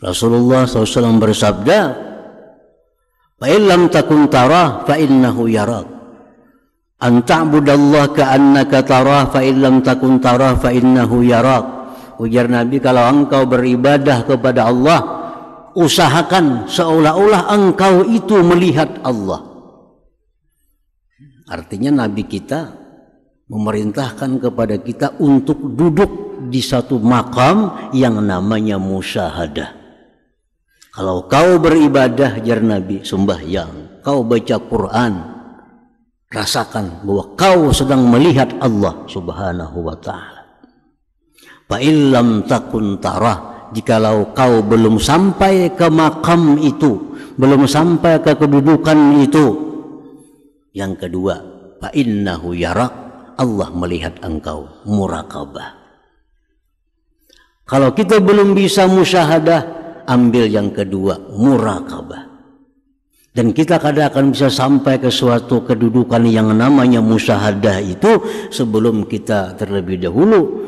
Rasulullah SAW bersabda, "Fa illam takun tarah fa innahu yarak. An ta'budallaha ka'annaka tarah fa illam takun tarah fa innahu yarak." Ujar Nabi, kalau engkau beribadah kepada Allah, usahakan seolah-olah engkau itu melihat Allah. Artinya Nabi kita memerintahkan kepada kita untuk duduk di satu makam yang namanya musyahadah. Kalau kau beribadah, jar Nabi, sembahyang, kau baca Quran, rasakan bahwa kau sedang melihat Allah Subhanahu wa ta'ala. Fa illam takun tarah, jikalau kau belum sampai ke makam itu, belum sampai ke kedudukan itu. Yang kedua, fa innahu yarak, Allah melihat engkau, muraqabah. Kalau kita belum bisa musyahadah, ambil yang kedua, muraqabah. Dan kita kadang akan bisa sampai ke suatu kedudukan yang namanya musyahadah itu sebelum kita terlebih dahulu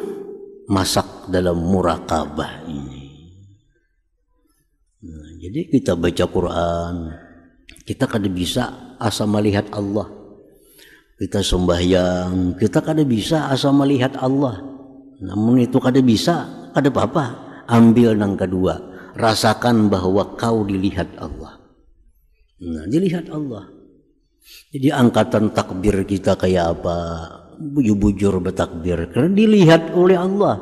masak dalam muraqabah ini. Nah, jadi kita baca Quran, kita kadang bisa asa melihat Allah. Kita sembahyang, kita kadang bisa asa melihat Allah. Namun itu kadang bisa, kadang apa? Ambil yang kedua, rasakan bahwa kau dilihat Allah. Nah, dilihat Allah. Jadi angkatan takbir kita kayak apa? Bujur-bujur bertakbir karena dilihat oleh Allah.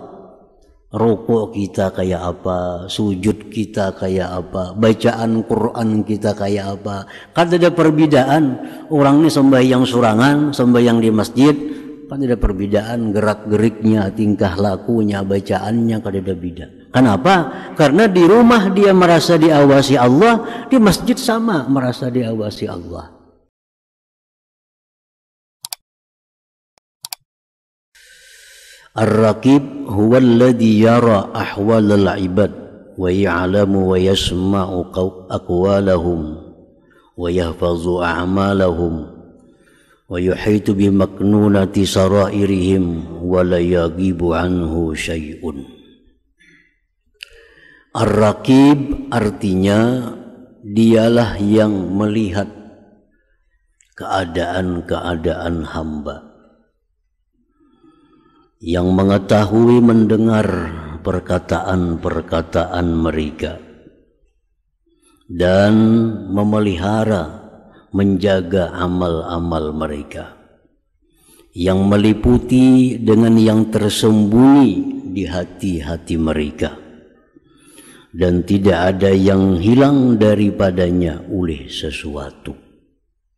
Rukuk kita kayak apa, sujud kita kayak apa, bacaan Quran kita kayak apa. Kan ada perbedaan. Orang ini sembahyang surangan, sembahyang di masjid, kan ada perbedaan gerak-geriknya, tingkah lakunya, bacaannya kan ada beda. Kenapa? Karena di rumah dia merasa diawasi Allah, di masjid sama merasa diawasi Allah. Ar-raqib huwa alladhi yara ahwal al-ibad wa ya'lamu wa yasma'u aqwalahum wa yahfazu a'malahum wa yuhitu bi maknunati sarairihim wa la yagibu anhu syai'un. Ar-raqib artinya dialah yang melihat keadaan-keadaan hamba, yang mengetahui mendengar perkataan-perkataan mereka dan memelihara, menjaga amal-amal mereka, yang meliputi dengan yang tersembunyi di hati-hati mereka, dan tidak ada yang hilang daripadanya oleh sesuatu.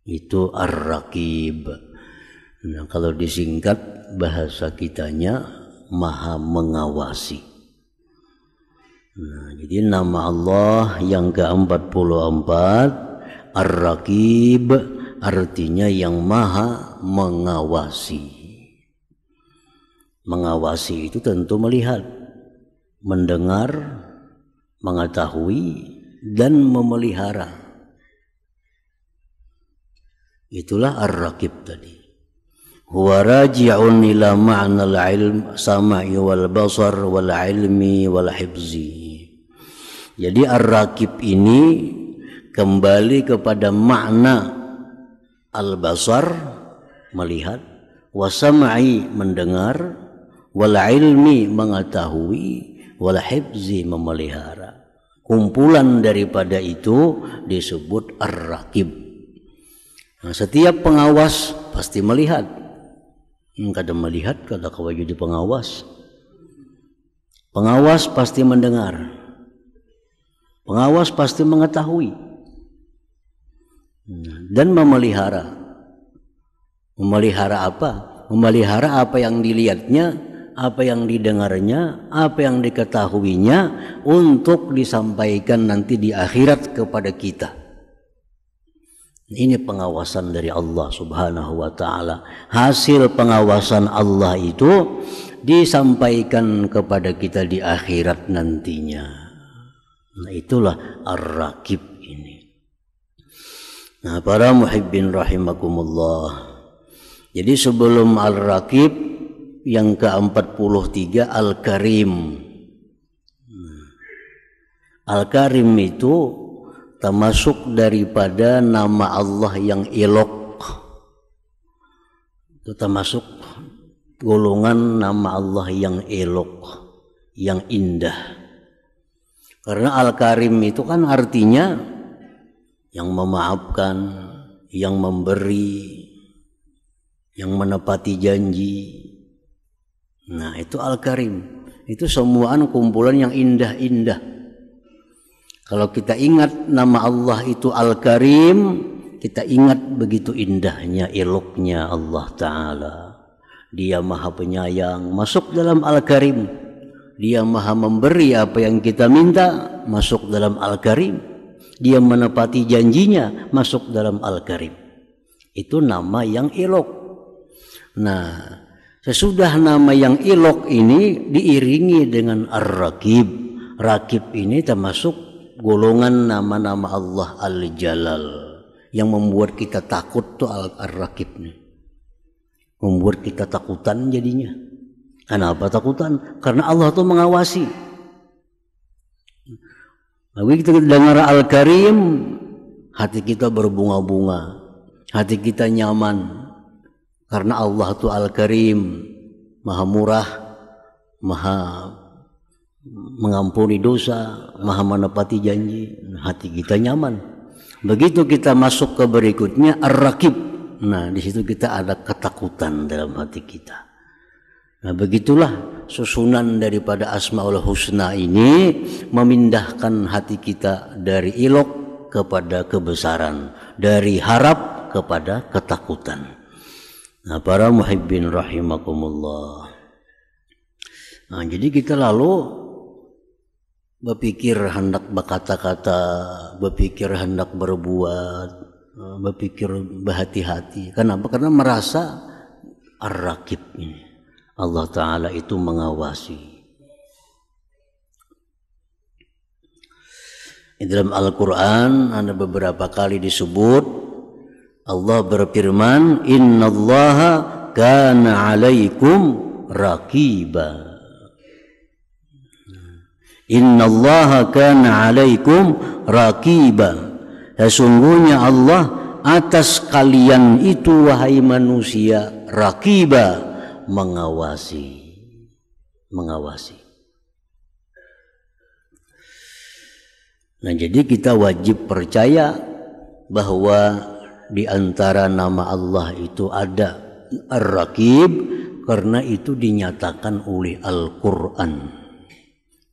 Itu ar-raqib. Nah, kalau disingkat bahasa kitanya maha mengawasi. Nah, jadi nama Allah yang ke-44 Ar-Raqib artinya yang maha mengawasi. Mengawasi itu tentu melihat, mendengar, mengetahui dan memelihara. Itulah Ar-Raqib tadi. Huwa raji'un ila ma'nal ilm sama'i wal basar wal ilmi wal hifzi. Jadi ar-raqib ini kembali kepada makna al-basar melihat, wasama'i mendengar, wal ilmi mengetahui, wal hifzi memelihara. Kumpulan daripada itu disebut ar-raqib. Nah, setiap pengawas pasti melihat. Kadang melihat, kadang kau jadi pengawas. Pengawas pasti mendengar. Pengawas pasti mengetahui dan memelihara. Memelihara apa? Memelihara apa yang dilihatnya, apa yang didengarnya, apa yang diketahuinya untuk disampaikan nanti di akhirat kepada kita. Ini pengawasan dari Allah Subhanahu wa ta'ala. Hasil pengawasan Allah itu disampaikan kepada kita di akhirat nantinya. Nah, itulah ar-raqib ini. Nah, para muhibbin rahimakumullah. Jadi sebelum ar-raqib yang ke-43 al-karim. Al-Karim itu termasuk daripada nama Allah yang elok. Itu termasuk golongan nama Allah yang elok, yang indah. Karena Al-Karim itu kan artinya yang memaafkan, yang memberi, yang menepati janji. Nah, itu Al-Karim. Itu semuaan kumpulan yang indah-indah. Kalau kita ingat nama Allah itu Al-Karim, kita ingat begitu indahnya, eloknya Allah Ta'ala. Dia maha penyayang, masuk dalam Al-Karim. Dia maha memberi apa yang kita minta, masuk dalam Al-Karim. Dia menepati janjinya, masuk dalam Al-Karim. Itu nama yang elok. Nah, sesudah nama yang elok ini diiringi dengan Ar-Raqib. Raqib ini termasuk golongan nama-nama Allah Al-Jalal. Yang membuat kita takut tuh Ar-Raqib nih. Membuat kita takutan jadinya. Kenapa takutan? Karena Allah tuh mengawasi. Lalu kita dengar Al-Karim, hati kita berbunga-bunga, hati kita nyaman. Karena Allah tuh Al-Karim, maha murah, maha mengampuni dosa, maha menepati janji, hati kita nyaman. Begitu kita masuk ke berikutnya Ar-Raqib. Nah, di situ kita ada ketakutan dalam hati kita. Nah, begitulah susunan daripada Asmaul Husna ini memindahkan hati kita dari ilok kepada kebesaran, dari harap kepada ketakutan. Nah, para muhibbin rahimakumullah. Nah, jadi kita lalu berpikir hendak berkata-kata, berpikir hendak berbuat, berpikir berhati-hati. Kenapa? Karena merasa Ar-Raqib ini. Allah Ta'ala itu mengawasi. Di dalam Al-Quran ada beberapa kali disebut Allah berfirman, Innallaha kana alaikum raqiba. Innallaha kana alaikum raqiba. Sesungguhnya Allah atas kalian itu wahai manusia raqiba, mengawasi. Nah, jadi kita wajib percaya bahwa di antara nama Allah itu ada Ar-Raqib, karena itu dinyatakan oleh Al-Quran.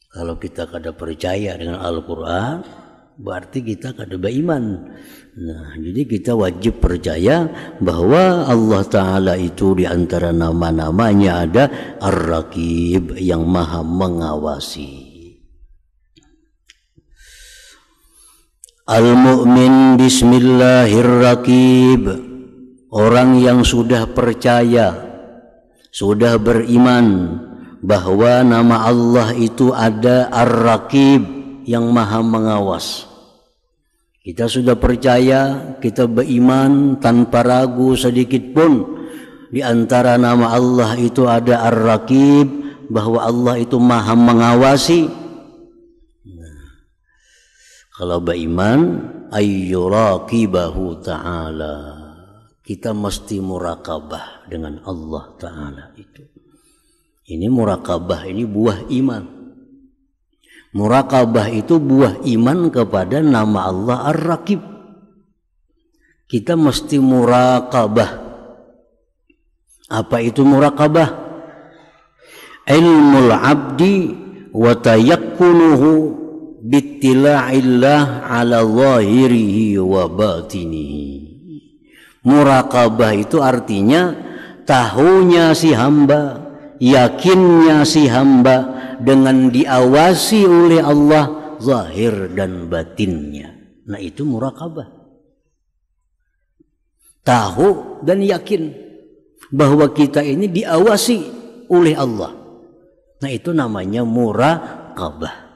Kalau kita kada percaya dengan Al-Quran, berarti kita kada beriman. Nah, jadi kita wajib percaya bahwa Allah Ta'ala itu di antara nama-namanya ada Ar-Raqib, yang maha mengawasi. Al-Mu'min Bismillahirraqib. Orang yang sudah percaya, sudah beriman bahwa nama Allah itu ada Ar-Raqib, yang maha mengawas. Kita sudah percaya, kita beriman tanpa ragu sedikit pun. Di antara nama Allah itu ada Ar-Raqib, bahwa Allah itu maha mengawasi. Nah, kalau beriman, ayyuraqibahu ta'ala. Kita mesti murakabah dengan Allah Ta'ala itu. Ini murakabah, ini buah iman. Murakabah itu buah iman kepada nama Allah Ar-Raqib. Kita mesti murakabah. Apa itu murakabah? Ilmul abdi wa tayakkunuhu bittila'illah ala zahirihi wa batinihi. Murakabah itu artinya tahunya si hamba, yakinnya si hamba dengan diawasi oleh Allah zahir dan batinnya. Nah, itu murakabah. Tahu dan yakin bahwa kita ini diawasi oleh Allah. Nah, itu namanya murakabah.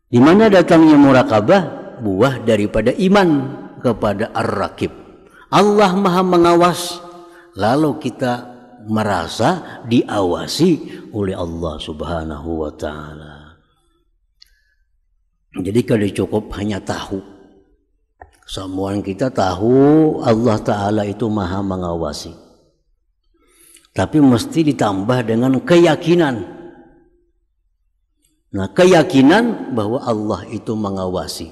Di mana datangnya murakabah? Buah daripada iman kepada Ar-Raqib. Allah maha mengawas, lalu kita merasa diawasi oleh Allah Subhanahu wa ta'ala. Jadi kalau cukup hanya tahu. Semua kita tahu Allah Ta'ala itu maha mengawasi. Tapi mesti ditambah dengan keyakinan. Nah, keyakinan bahwa Allah itu mengawasi.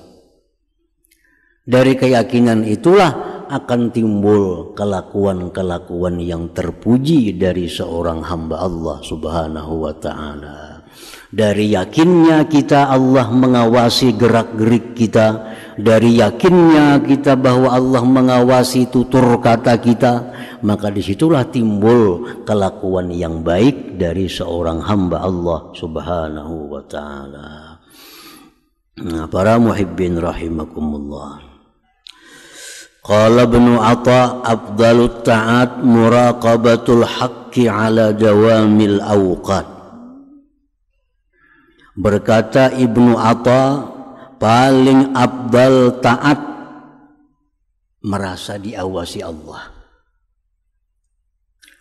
Dari keyakinan itulah akan timbul kelakuan-kelakuan yang terpuji dari seorang hamba Allah Subhanahu wa Ta'ala. Dari yakinnya kita Allah mengawasi gerak-gerik kita, dari yakinnya kita bahwa Allah mengawasi tutur kata kita, maka disitulah timbul kelakuan yang baik dari seorang hamba Allah Subhanahu wa Ta'ala. Nah, para muhibbin rahimakumullah. Qala Ibnu Atha afdalut ta'at muraqabatul haqqi ala dawamil awqat. Berkata Ibnu Atha, paling afdal taat merasa diawasi Allah.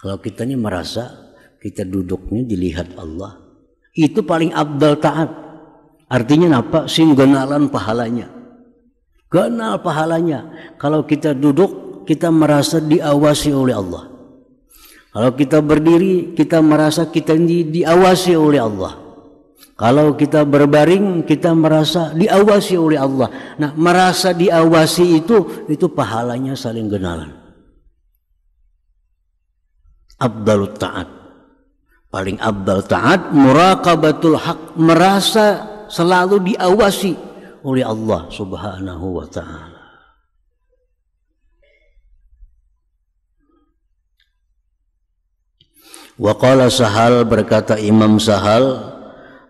Kalau kita ini merasa kita duduknya dilihat Allah, itu paling afdal taat. Artinya apa? Sing genalan pahalanya. Kenal pahalanya. Kalau kita duduk, kita merasa diawasi oleh Allah. Kalau kita berdiri, kita merasa kita diawasi oleh Allah. Kalau kita berbaring, kita merasa diawasi oleh Allah. Nah, merasa diawasi itu pahalanya saling kenalan. Afdalut ta'at. Paling afdal ta'at muraqabatul haq, merasa selalu diawasi oleh Allah Subhanahu wa Ta'ala. Wa qala Sahal, berkata Imam Sahal,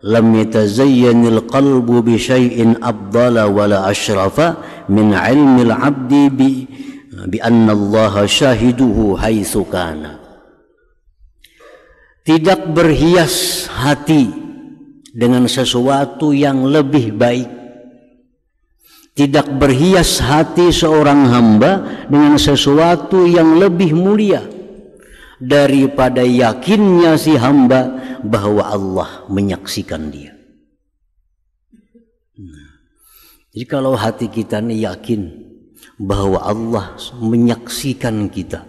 lam yatazayyanil qalbu bi syai'in afdala wala asyrafa min ilmil abdi bi anna Allah syahiduhu haitsu kana. Tidak berhias hati dengan sesuatu yang lebih baik. Tidak berhias hati seorang hamba dengan sesuatu yang lebih mulia daripada yakinnya si hamba bahwa Allah menyaksikan dia. Jadi kalau hati kita ini yakin bahwa Allah menyaksikan kita,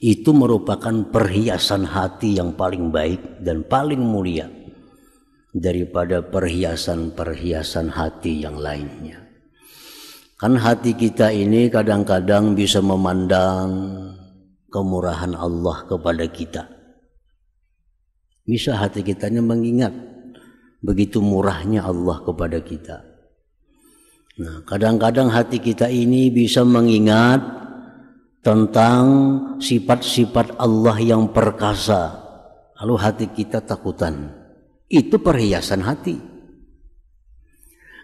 itu merupakan perhiasan hati yang paling baik dan paling mulia daripada perhiasan-perhiasan hati yang lainnya. Kan hati kita ini kadang-kadang bisa memandang kemurahan Allah kepada kita. Bisa hati kita ini mengingat begitu murahnya Allah kepada kita. Nah, kadang-kadang hati kita ini bisa mengingat tentang sifat-sifat Allah yang perkasa. Lalu hati kita takutan. Itu perhiasan hati.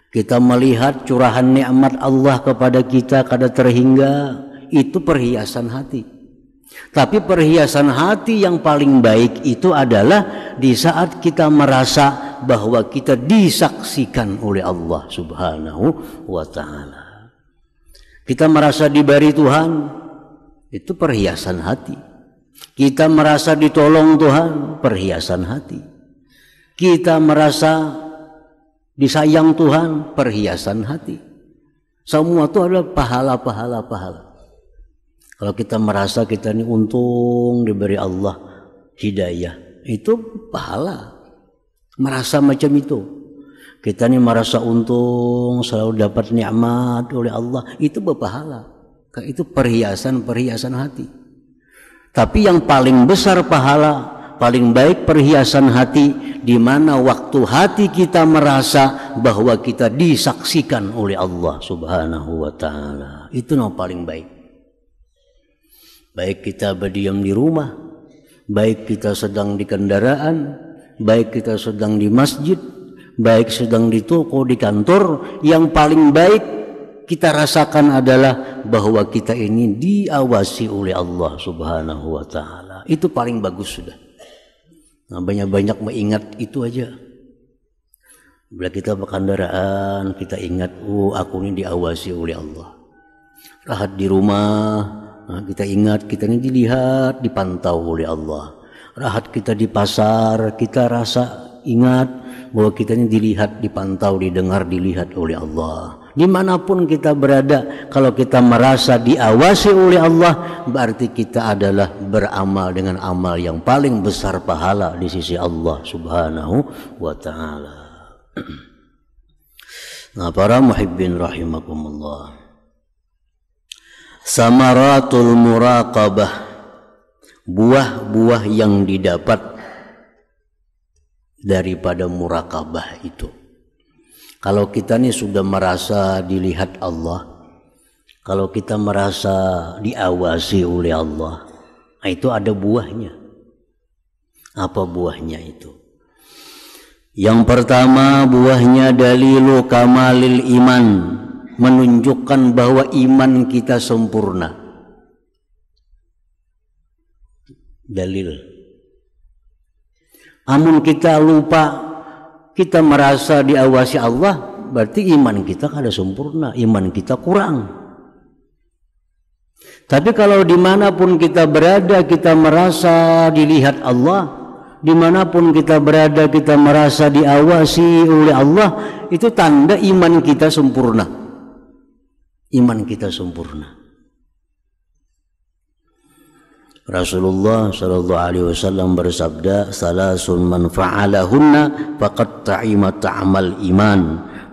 Kita melihat curahan nikmat Allah kepada kita kada terhingga, itu perhiasan hati. Tapi perhiasan hati yang paling baik itu adalah di saat kita merasa bahwa kita disaksikan oleh Allah Subhanahu wa Ta'ala. Kita merasa diberi Tuhan, itu perhiasan hati. Kita merasa ditolong Tuhan, perhiasan hati. Kita merasa disayang Tuhan, perhiasan hati. Semua itu adalah pahala. Kalau kita merasa kita ini untung diberi Allah hidayah, itu pahala. Merasa macam itu. Kita ini merasa untung selalu dapat nikmat oleh Allah, itu berpahala. Itu perhiasan hati. Tapi yang paling besar pahala, paling baik perhiasan hati, di mana waktu hati kita merasa bahwa kita disaksikan oleh Allah Subhanahu wa Ta'ala. Itu yang paling baik. Baik kita berdiam di rumah, baik kita sedang di kendaraan, baik kita sedang di masjid, baik sedang di toko, di kantor, yang paling baik kita rasakan adalah bahwa kita ini diawasi oleh Allah Subhanahu wa Ta'ala. Itu paling bagus sudah. Nah, banyak-banyak mengingat itu aja. Bila kita berkendaraan, kita ingat, aku ini diawasi oleh Allah. Rahat di rumah, nah, kita ingat kita ini dilihat, dipantau oleh Allah. Rahat kita di pasar, kita rasa ingat bahwa kita ini dilihat, dipantau, didengar, dilihat oleh Allah. Dimanapun kita berada, kalau kita merasa diawasi oleh Allah, berarti kita adalah beramal dengan amal yang paling besar pahala di sisi Allah Subhanahu wa ta'ala. Nah, para muhibbin rahimakumullah, samaratul muraqabah, buah-buah yang didapat daripada muraqabah itu. Kalau kita nih sudah merasa dilihat Allah, kalau kita merasa diawasi oleh Allah, nah itu ada buahnya. Apa buahnya itu? Yang pertama, buahnya dalilu kamalil iman, menunjukkan bahwa iman kita sempurna. Dalil. Amun kita lupa, kita merasa diawasi Allah, berarti iman kita kada sempurna, iman kita kurang. Tapi kalau dimanapun kita berada, kita merasa dilihat Allah, dimanapun kita berada, kita merasa diawasi oleh Allah, itu tanda iman kita sempurna. Iman kita sempurna. Rasulullah sallallahu alaihi wasallam bersabda, salasun man fa'alahunna faqad ta'ima ta'mal iman.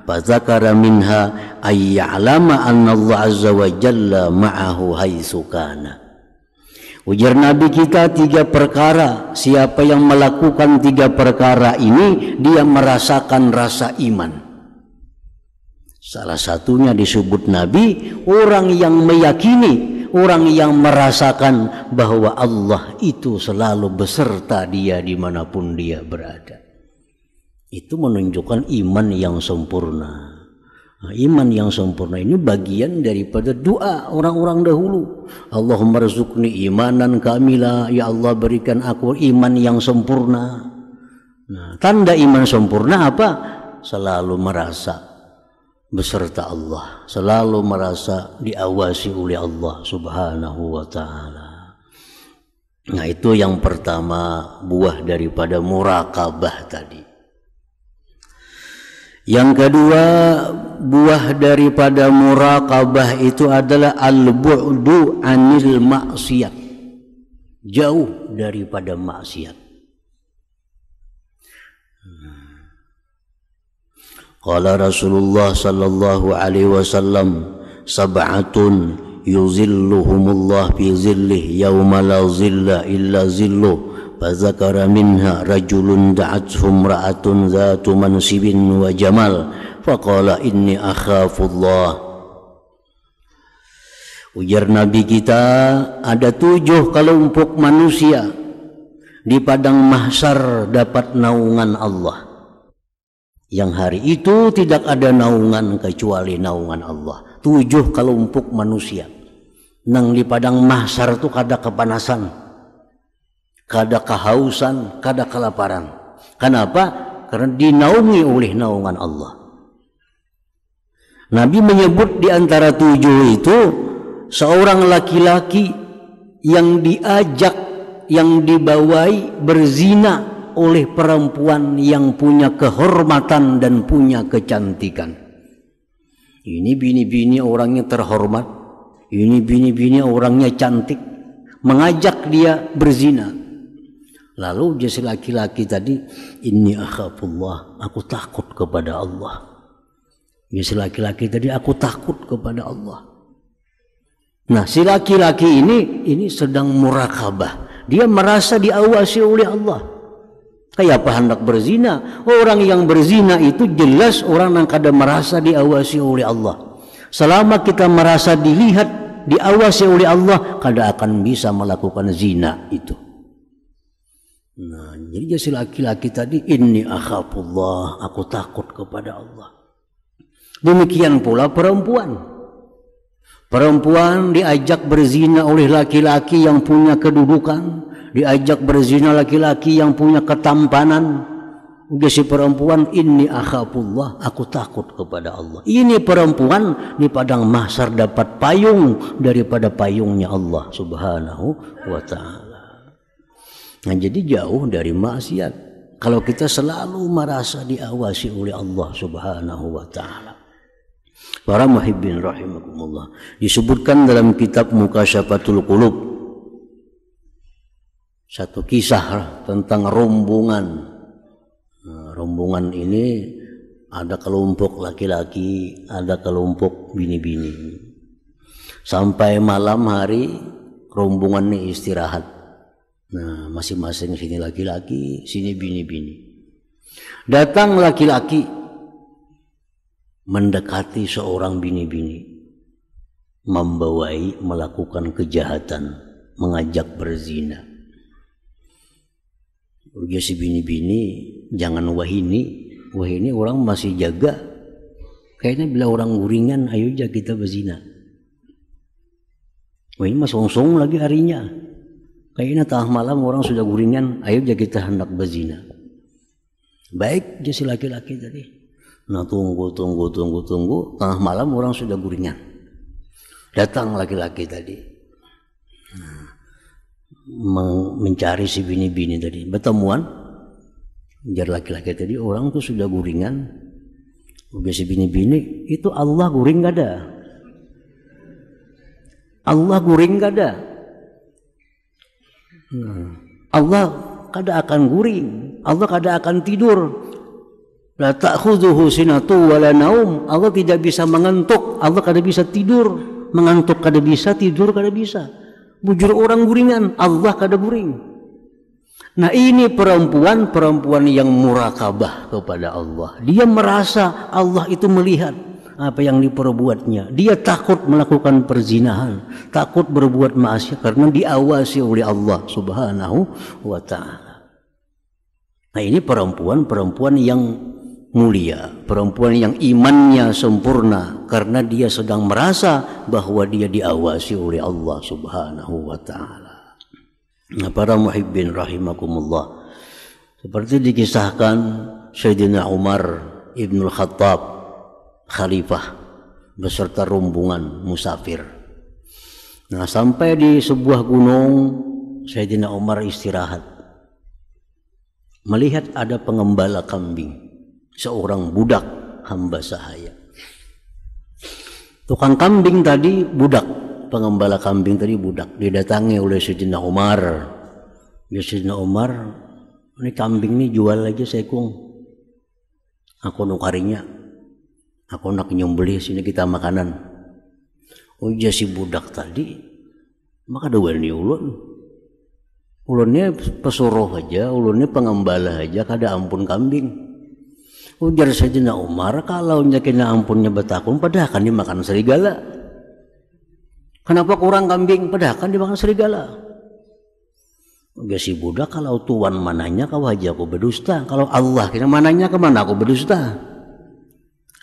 Fa dzakara minha ay ya'lama anna Allah azza wa jalla ma'ahu haitsu kana. Ujar Nabi kita 3 perkara. Siapa yang melakukan 3 perkara ini, dia merasakan rasa iman. Salah satunya disebut Nabi, orang yang meyakini, orang yang merasakan bahwa Allah itu selalu beserta dia dimanapun dia berada. Itu menunjukkan iman yang sempurna. Nah, iman yang sempurna ini bagian daripada doa orang-orang dahulu. Allahumma rzuqni imanan kamila, ya Allah berikan aku iman yang sempurna. Nah, tanda iman sempurna apa? Selalu merasa beserta Allah, selalu merasa diawasi oleh Allah Subhanahu wa ta'ala. Nah, itu yang pertama, buah daripada muraqabah tadi. Yang kedua, buah daripada muraqabah itu adalah al-bu'du anil maksiat, jauh daripada maksiat. Qala Rasulullah sallallahu alaihi wasallam, sab'atun yuzilluhumullah fi zillih yauma la zilla illa zilluh. Fadzakara minha rajulun da'athum ra'atun dzatu mansibin wa jamal faqala inni akhafullah. Ujar Nabi kita, ada 7 kelompok manusia di padang mahsyar dapat naungan Allah. Yang hari itu tidak ada naungan kecuali naungan Allah. 7 kelompok manusia. Nang di padang mahsyar itu kada kepanasan, kada kehausan, kada kelaparan. Kenapa? Karena dinaungi oleh naungan Allah. Nabi menyebut di antara 7 itu seorang laki-laki yang diajak, yang dibawai berzina oleh perempuan yang punya kehormatan dan punya kecantikan. Ini bini-bini orangnya terhormat, ini bini-bini orangnya cantik, mengajak dia berzina. Lalu dia si laki-laki tadi, inni akhafullah, aku takut kepada Allah. Dia si laki-laki tadi, aku takut kepada Allah. Nah, si laki-laki ini sedang muraqabah. Dia merasa diawasi oleh Allah. Kayak apa hendak berzina? Orang yang berzina itu jelas orang yang kada merasa diawasi oleh Allah. Selama kita merasa dilihat, diawasi oleh Allah, kada akan bisa melakukan zina itu. Nah, jadi si laki-laki tadi, inni akhafullah, aku takut kepada Allah. Demikian pula perempuan. Perempuan diajak berzina oleh laki-laki yang punya kedudukan, diajak berzina laki-laki yang punya ketampanan. Si perempuan, inni akhafullah, aku takut kepada Allah. Ini perempuan di padang mahsyar dapat payung daripada payungnya Allah Subhanahu wa ta'ala. Nah, jadi jauh dari maksiat. kalau kita selalu merasa diawasi oleh Allah Subhanahu wa taala. Para muhibbin rahimakumullah, disebutkan dalam kitab Mukasyafatul Qulub satu kisah tentang rombongan. Nah, rombongan ini ada kelompok laki-laki, ada kelompok bini-bini. Sampai malam hari rombongan ini istirahat. Nah, masing-masing sini laki-laki, sini bini-bini. Datang laki-laki mendekati seorang bini-bini, membawai melakukan kejahatan, mengajak berzina. Ujar si bini-bini, jangan wahini orang masih jaga. Kayaknya bila orang guringan, ayo aja kita berzina. Wah ini mas songsong lagi harinya. Kayaknya tengah malam orang sudah guringan, ayo aja kita hendak berzina. Baik, dia si laki-laki tadi. Nah tunggu. Tengah malam orang sudah guringan. Datang laki-laki tadi. Mencari si bini-bini tadi. Bertemuan. Jar laki-laki tadi, orang tuh sudah guringan. Udah si bini-bini, itu Allah guring gak ada. Allah guring gak ada. Allah kada akan guring, Allah kada akan tidur. La ta'khudhuhu sinatu wala naum. Allah tidak bisa mengantuk, Allah kada bisa tidur. Mengantuk kada bisa, tidur kada bisa. Bujur orang guringan, Allah kada guring. Nah ini perempuan yang murakabah kepada Allah. Dia merasa Allah itu melihat apa yang diperbuatnya. Dia takut melakukan perzinahan, takut berbuat maksiat karena diawasi oleh Allah Subhanahu wa taala. Nah, ini perempuan yang mulia, perempuan yang imannya sempurna karena dia sedang merasa bahwa dia diawasi oleh Allah Subhanahu wa taala. Nah, para muhibbin rahimakumullah, seperti dikisahkan Sayyidina Umar Ibnul Khattab khalifah beserta rombongan musafir. Nah, sampai di sebuah gunung, Sayyidina Umar istirahat. Melihat ada pengembala kambing, seorang budak hamba sahaya. Tukang kambing tadi budak, pengembala kambing tadi budak. Didatangi oleh Sayyidina Umar. Ya Sayyidina Umar, ini kambing ini jual aja sekung. Aku nukarinya. Aku nak nyembelih sini kita makanan. Ujar si budak tadi, maka ada wani ulun. Ulunnya pesuruh aja, ulunnya pengembala aja, kada ampun kambing. Ujar Sayyidina Umar, kalau nyakina ampunnya betakun, padahal kan dimakan serigala. Kenapa kurang kambing? Padahal kan dimakan serigala. Ujar si budak, kalau tuan mananya kau aja aku berdusta. Kalau Allah kena mananya kemana aku berdusta.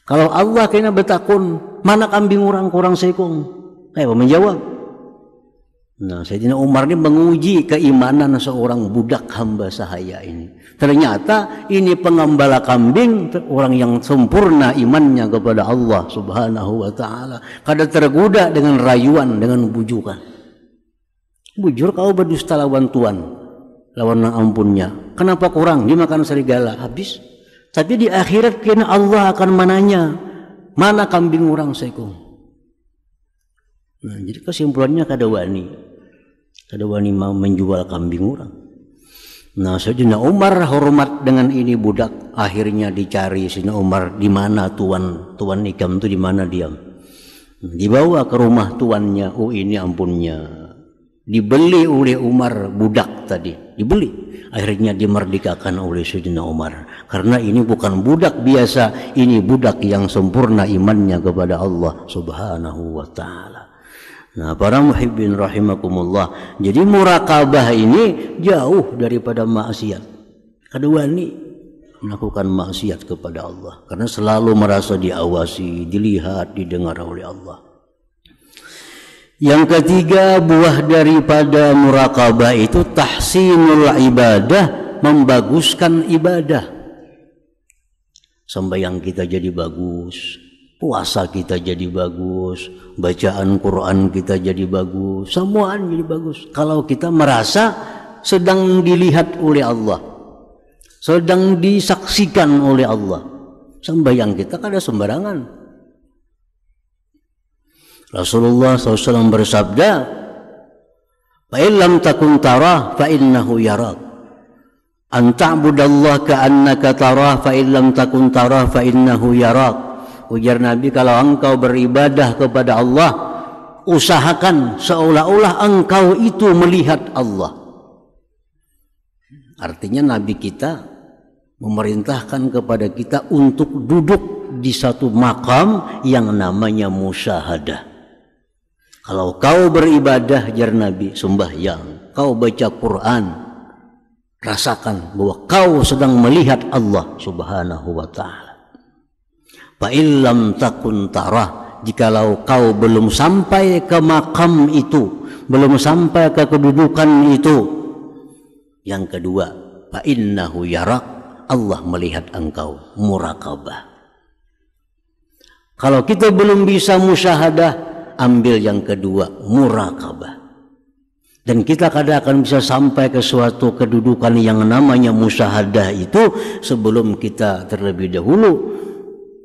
Kalau Allah kena betakun, mana kambing orang kurang sekung? Kayak menjawab. Nah, Sayyidina Umar ini menguji keimanan seorang budak hamba sahaya ini. Ternyata ini pengembala kambing, orang yang sempurna imannya kepada Allah Subhanahu wa taala. Kada tergoda dengan rayuan, dengan bujukan. Bujur kau berdusta lawan Tuhan, lawan ampunnya. Kenapa kurang? Dimakan serigala, habis. Tapi di akhirat kena Allah akan menanya, mana kambing orang sekung. Nah, jadi kesimpulannya kada wani mau menjual kambing orang. Nah, Sayyidina Umar hormat dengan ini budak. Akhirnya dicari Sayyidina Umar, di mana tuan ikam itu di mana diam. Dibawa ke rumah tuannya. Oh ini ampunnya. Dibeli oleh Umar budak tadi, dibeli. Akhirnya dimerdekakan oleh Sayyidina Umar. Karena ini bukan budak biasa, ini budak yang sempurna imannya kepada Allah Subhanahu wa taala. Nah, para muhibbin rahimakumullah, jadi murakabah ini jauh daripada maksiat. Kedua ini melakukan maksiat kepada Allah karena selalu merasa diawasi, dilihat, didengar oleh Allah. Yang ketiga, buah daripada murakabah itu tahsinul ibadah, membaguskan ibadah. Sembahyang kita jadi bagus, puasa kita jadi bagus, bacaan Quran kita jadi bagus, semuanya jadi bagus. Kalau kita merasa sedang dilihat oleh Allah. sedang disaksikan oleh Allah. Sembahyang kita kada sembarangan. Rasulullah SAW bersabda, "Fa illam takun tarah fa innahu yarak. An ta'budallaha ka'annaka tarah fa illam takun tarah fa innahu yarak." Ujar Nabi, kalau engkau beribadah kepada Allah, usahakan seolah-olah engkau itu melihat Allah. Artinya Nabi kita memerintahkan kepada kita untuk duduk di satu makam yang namanya musyahadah. Kalau kau beribadah, jar Nabi, sembahyang, kau baca Quran, rasakan bahwa kau sedang melihat Allah Subhanahu wa ta'ala. Fa illam takun tarah, jikalau kau belum sampai ke makam itu, belum sampai ke kedudukan itu. Yang kedua, fa innahu yarak, Allah melihat engkau, muraqabah. Kalau kita belum bisa musyahadah, ambil yang kedua, muraqabah. Dan kita kadang akan bisa sampai ke suatu kedudukan yang namanya musyahadah itu sebelum kita terlebih dahulu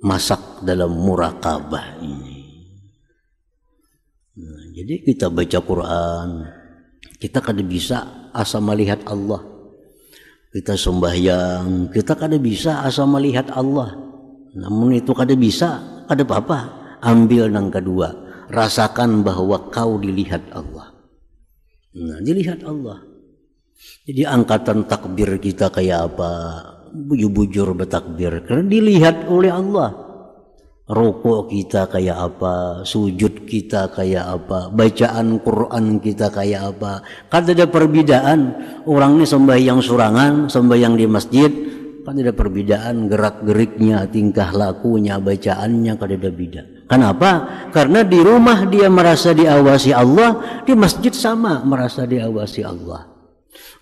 masak dalam muraqabah ini. Nah, jadi kita baca Quran, kita kadang bisa asa melihat Allah. Kita sembahyang, kita kada bisa asa melihat Allah. Namun itu kada bisa, kada apa-apa. Ambil yang kedua, rasakan bahwa kau dilihat Allah. Nah, dilihat Allah. Jadi angkatan takbir kita kayak apa? Bujur-bujur bertakbir karena dilihat oleh Allah. Rukuk kita kayak apa, sujud kita kayak apa, bacaan Quran kita kayak apa. Kan ada perbedaan. Orang ini sembahyang surangan, sembahyang di masjid, kan ada perbedaan gerak-geriknya, tingkah lakunya, bacaannya, kan ada beda. Kenapa? Karena di rumah dia merasa diawasi Allah, di masjid sama merasa diawasi Allah.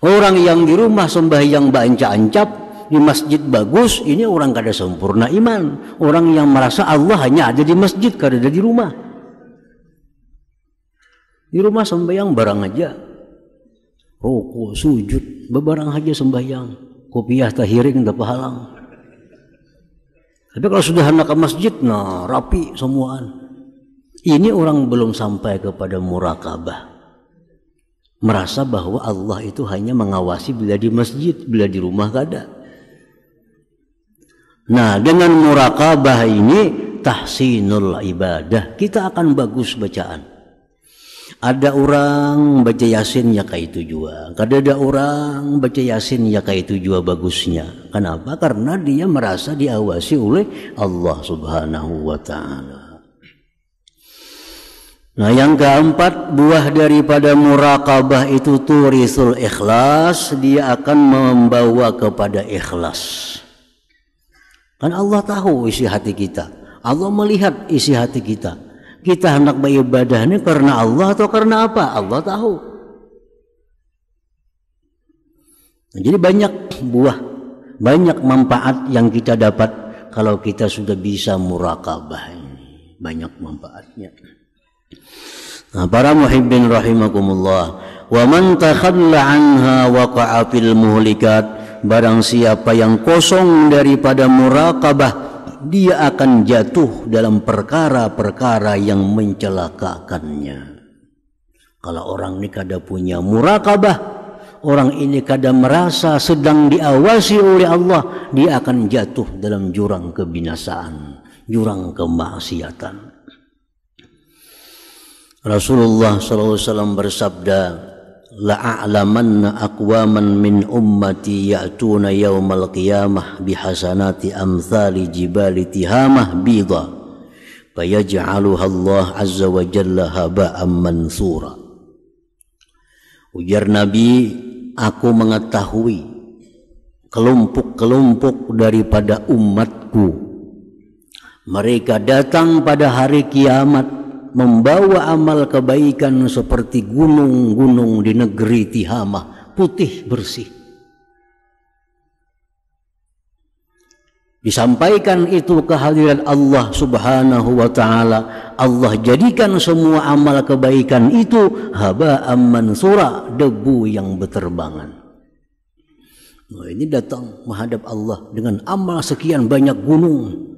Orang yang di rumah sembahyang banca-ancap, di masjid bagus, ini orang kada sempurna iman. Orang yang merasa Allah hanya ada di masjid, kada ada di rumah. Di rumah sembahyang barang aja, rukuk, sujud, bebarang aja sembahyang, kopiah tahiring dah pahalang. Tapi kalau sudah hendak ke masjid, nah rapi semuaan. Ini orang belum sampai kepada muraqabah. Merasa bahwa Allah itu hanya mengawasi bila di masjid, bila di rumah kada. Nah, dengan muraqabah ini tahsinul ibadah, kita akan bagus bacaan. Ada orang baca yasin ya kayak itu juga, kada ada orang baca yasin ya kayak itu juga bagusnya. Kenapa? Karena dia merasa diawasi oleh Allah Subhanahu wa ta'ala. Nah, yang keempat, buah daripada muraqabah itu turisul ikhlas, dia akan membawa kepada ikhlas. Kan Allah tahu isi hati kita, Allah melihat isi hati kita. Kita hendak beribadah ini karena Allah atau karena apa? Allah tahu. Nah, jadi banyak buah, banyak manfaat yang kita dapat kalau kita sudah bisa muraqabah ini. Banyak manfaatnya. Nah, para muhibbin rahimakumullah, wa man takhalla anha waqa'a fil muhlikat. Barang siapa yang kosong daripada muraqabah, dia akan jatuh dalam perkara-perkara yang mencelakakannya. Kalau orang ini kada punya muraqabah, orang ini kada merasa sedang diawasi oleh Allah, dia akan jatuh dalam jurang kebinasaan, jurang kemaksiatan. Rasulullah SAW bersabda, la'a'lamanna aqwaman min ummati ya'tuna yawmal qiyamah bihasanati amthali jibali tihamah bidha fayaj'aluha Allah azza wa jalla haba'an mansura. Ujar Nabi, aku mengetahui kelompok-kelompok daripada umatku, mereka datang pada hari kiamat membawa amal kebaikan seperti gunung-gunung di negeri Tihamah, putih bersih. Disampaikan itu kehadiran Allah Subhanahu wa ta'ala. Allah jadikan semua amal kebaikan itu haba'an mansura, debu yang berterbangan. Nah, ini datang menghadap Allah dengan amal sekian banyak gunung.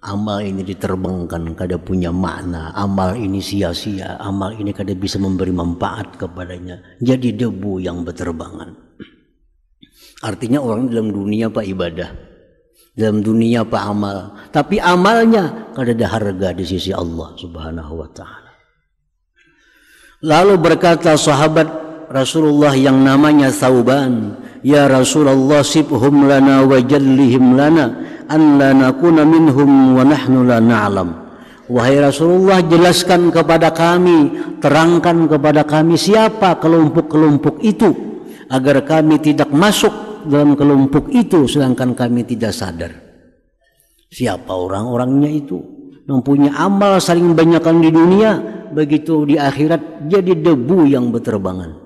Amal ini diterbangkan kada punya makna, amal ini sia-sia, amal ini kada bisa memberi manfaat kepadanya, jadi debu yang berterbangan. Artinya orang dalam dunia pak ibadah, dalam dunia pak amal, tapi amalnya kada ada harga di sisi Allah Subhanahu wa taala. Lalu berkata sahabat Rasulullah yang namanya Thauban, "Ya Rasulullah, sibhum lana wa jallihim lana an la nakuna minhum wa nahnu la na'lam." Wahai Rasulullah, jelaskan kepada kami, terangkan kepada kami siapa kelompok-kelompok itu, agar kami tidak masuk dalam kelompok itu sedangkan kami tidak sadar. Siapa orang-orangnya itu? Mempunyai amal saling banyakkan di dunia, begitu di akhirat jadi debu yang berterbangan.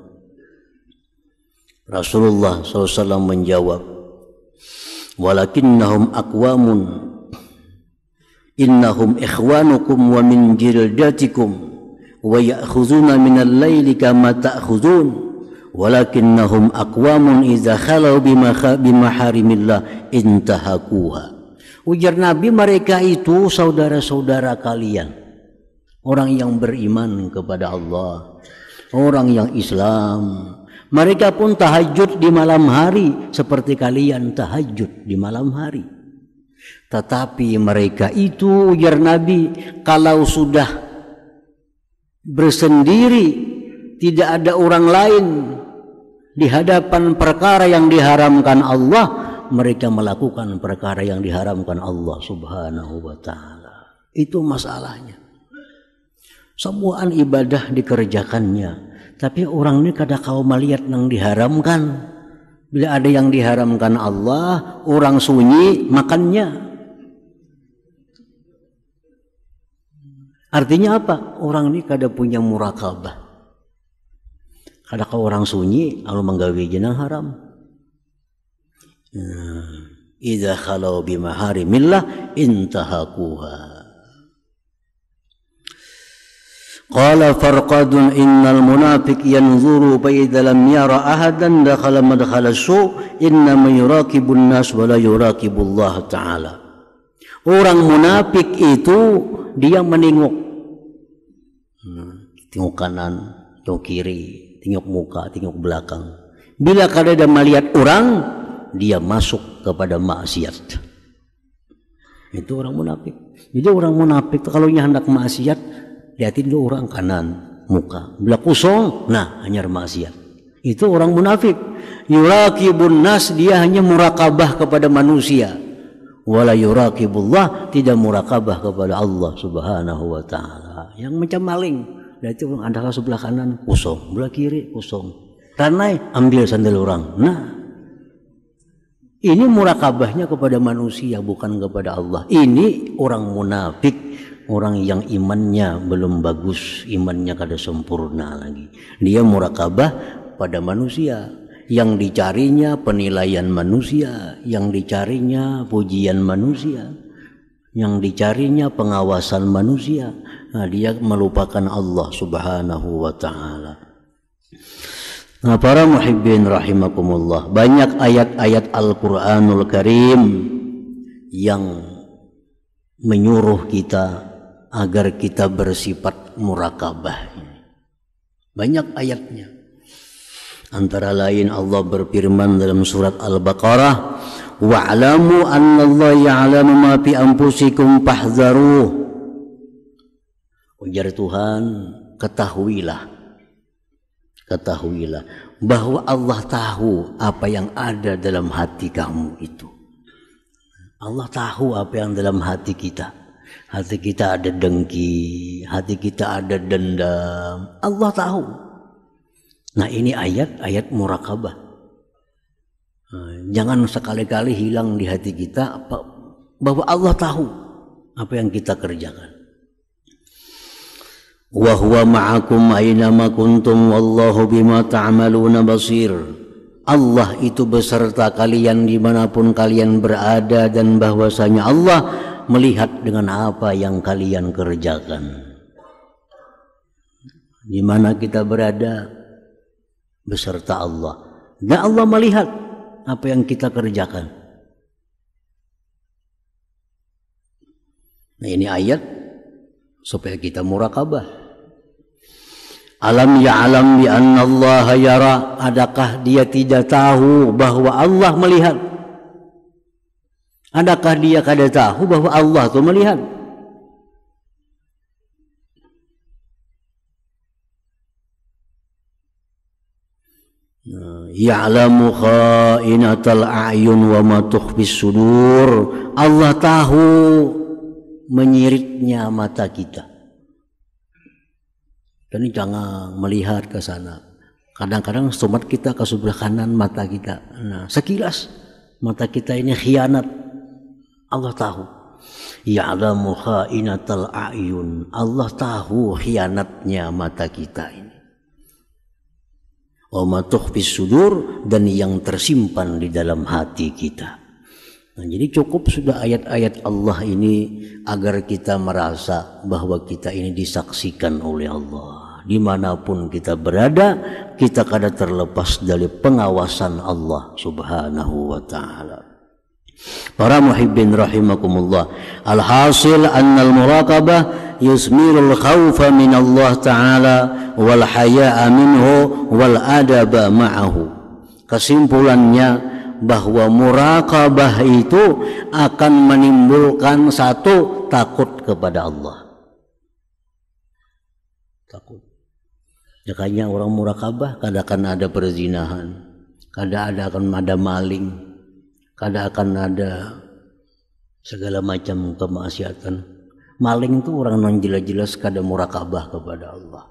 Rasulullah SAW menjawab, "Walakinnahum aqwamun innahum ikhwanukum wa min jildatikum wa ya'khuduna minal laili kama ta'khudun walakinnahum aqwamun idza khalau bimaharimillah intahakuha." Ujar Nabi, mereka itu saudara-saudara kalian, orang yang beriman kepada Allah, orang yang Islam. Mereka pun tahajud di malam hari seperti kalian tahajud di malam hari. Tetapi mereka itu, ujar Nabi, kalau sudah bersendiri, tidak ada orang lain di hadapan perkara yang diharamkan Allah, mereka melakukan perkara yang diharamkan Allah Subhanahu wa taala. Itu masalahnya. Semua ibadah dikerjakannya, tapi orang ini kada kau melihat yang diharamkan. Bila ada yang diharamkan Allah, orang sunyi makannya. Artinya apa? Orang ini kada punya murakabah. Kada kau orang sunyi lalu menggawe jenang haram. Idza khalau bimaharimillah intahakuha. Qala farqadun innal munafiq yanzuru fa idza lam yara ahadan dakhala madkhala su inna man yuraqibun nas wa la yuraqibullah taala. Orang munafik itu dia menengok, tengok kanan, tengok kiri, tengok muka, tengok belakang. Bila kada ada melihat orang, dia masuk kepada maksiat. Itu orang munafik. Jadi orang munafik kalau hendak maksiat, lihatin dulu orang kanan, muka. Bila kosong, nah hanya maksiat. Itu orang munafik. Yuraqibun nas, dia hanya murakabah kepada manusia. Wala yuraqibullah, tidak murakabah kepada Allah Subhanahu wa taala. Yang macam maling, lihat orang adalah sebelah kanan kosong, sebelah kiri kosong. Tanai ambil sandal orang. Nah, ini murakabahnya kepada manusia, bukan kepada Allah. Ini orang munafik, orang yang imannya belum bagus, imannya kada sempurna lagi. Dia murakabah pada manusia, yang dicarinya penilaian manusia, yang dicarinya pujian manusia, yang dicarinya pengawasan manusia. Nah, dia melupakan Allah Subhanahu wa taala. Nah, para muhibbin rahimakumullah, banyak ayat-ayat Al-Qur'anul Karim yang menyuruh kita agar kita bersifat murakabah. Banyak ayatnya. Antara lain Allah berfirman dalam surat Al-Baqarah, "Wa'lamu annallaha ya'lamu ma fi anfusikum fahdharuh." Ujar Tuhan, ketahuilah bahwa Allah tahu apa yang ada dalam hati kamu itu. Allah tahu apa yang dalam hati kita. Hati kita ada dengki, hati kita ada dendam. Allah tahu. Nah, ini ayat-ayat murakabah. Jangan sekali-kali hilang di hati kita bahwa Allah tahu apa yang kita kerjakan. Wa huwa ma'akum aynama kuntum wallahu bima ta'maluna basir. Allah itu beserta kalian dimanapun kalian berada, dan bahwasanya Allah melihat dengan apa yang kalian kerjakan. Di mana kita berada, beserta Allah. Dan Allah melihat apa yang kita kerjakan. Nah, ini ayat supaya kita murakabah. Alam ya'lam bi anna Allah yara, adakah dia tidak tahu bahwa Allah melihat? Adakah dia kada tahu bahwa Allah itu melihat? Ya'lamu kha'inatal a'yun wa ma tukhfis sudur. Allah tahu menyiritnya mata kita. Dan jangan melihat ke sana. Kadang-kadang somat kita ke sebelah kanan mata kita. Nah, sekilas mata kita ini khianat. Allah tahu. Ya'lamu kha'inatal a'yun. Allah tahu khianatnya mata kita ini. Wa ma tukhfis sudur, dan yang tersimpan di dalam hati kita. Nah, jadi cukup sudah ayat-ayat Allah ini agar kita merasa bahwa kita ini disaksikan oleh Allah. Dimanapun kita berada, kita kada terlepas dari pengawasan Allah subhanahu wa ta'ala. Para muhibbin rahimakumullah, alhasil annal muraqabah yusmirul khawfa min Allah ta'ala wal haya'a minhu wal adaba ma'ahu. Kesimpulannya bahwa muraqabah itu akan menimbulkan satu, takut kepada Allah. Takut. Makanya orang muraqabah kada akan ada perzinahan, kada akan ada maling, kada akan ada segala macam kemaksiatan. Maling itu orang yang jelas-jelas kada muraqabah kepada Allah.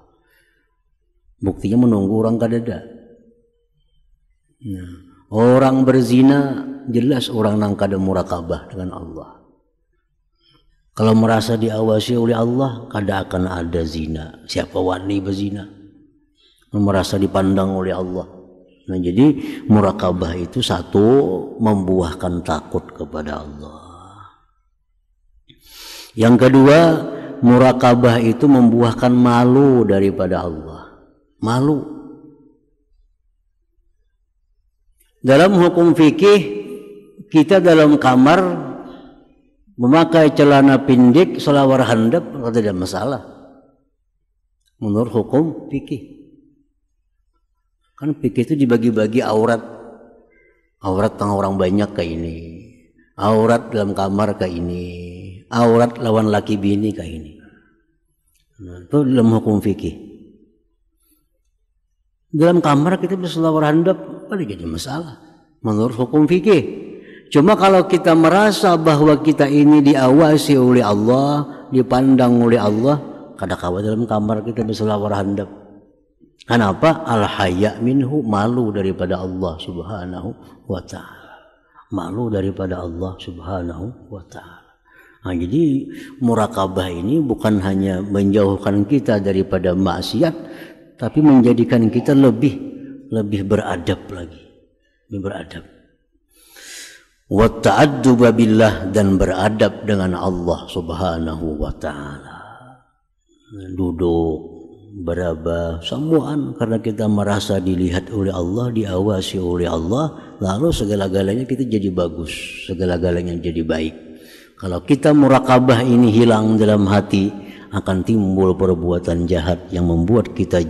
Buktinya menunggu orang kada ada. Nah, orang berzina jelas orang yang kada muraqabah dengan Allah. Kalau merasa diawasi oleh Allah, kada akan ada zina. Siapa wani berzina? Merasa dipandang oleh Allah. Nah, jadi muraqabah itu satu, membuahkan takut kepada Allah. Yang kedua, muraqabah itu membuahkan malu daripada Allah. Malu. Dalam hukum fikih, kita dalam kamar memakai celana pendek selawar handap tidak masalah. Menurut hukum fikih. Kan fikih itu dibagi-bagi aurat. Aurat tengah orang banyak kayak ini. Aurat dalam kamar kayak ini. Aurat lawan laki bini kayak ini. Nah, itu dalam hukum fikih. Dalam kamar kita bisa selawar handap, tidak jadi masalah. Menurut hukum fikih. Cuma kalau kita merasa bahwa kita ini diawasi oleh Allah, dipandang oleh Allah, kadang-kadang dalam kamar kita bisa selawar handap. Kenapa? Al-haya minhu, malu daripada Allah subhanahu wa ta'ala. Malu daripada Allah subhanahu wa ta'ala. Nah, jadi muraqabah ini bukan hanya menjauhkan kita daripada maksiat, tapi menjadikan kita lebih beradab lagi. Lebih beradab. Wa ta'adduba billah, dan beradab dengan Allah subhanahu wa ta'ala. Duduk, beraba, semuaan karena kita merasa dilihat oleh Allah, diawasi oleh Allah, lalu segala-galanya kita jadi bagus, segala-galanya jadi baik. Kalau kita muraqabah ini hilang dalam hati, akan timbul perbuatan jahat yang membuat kita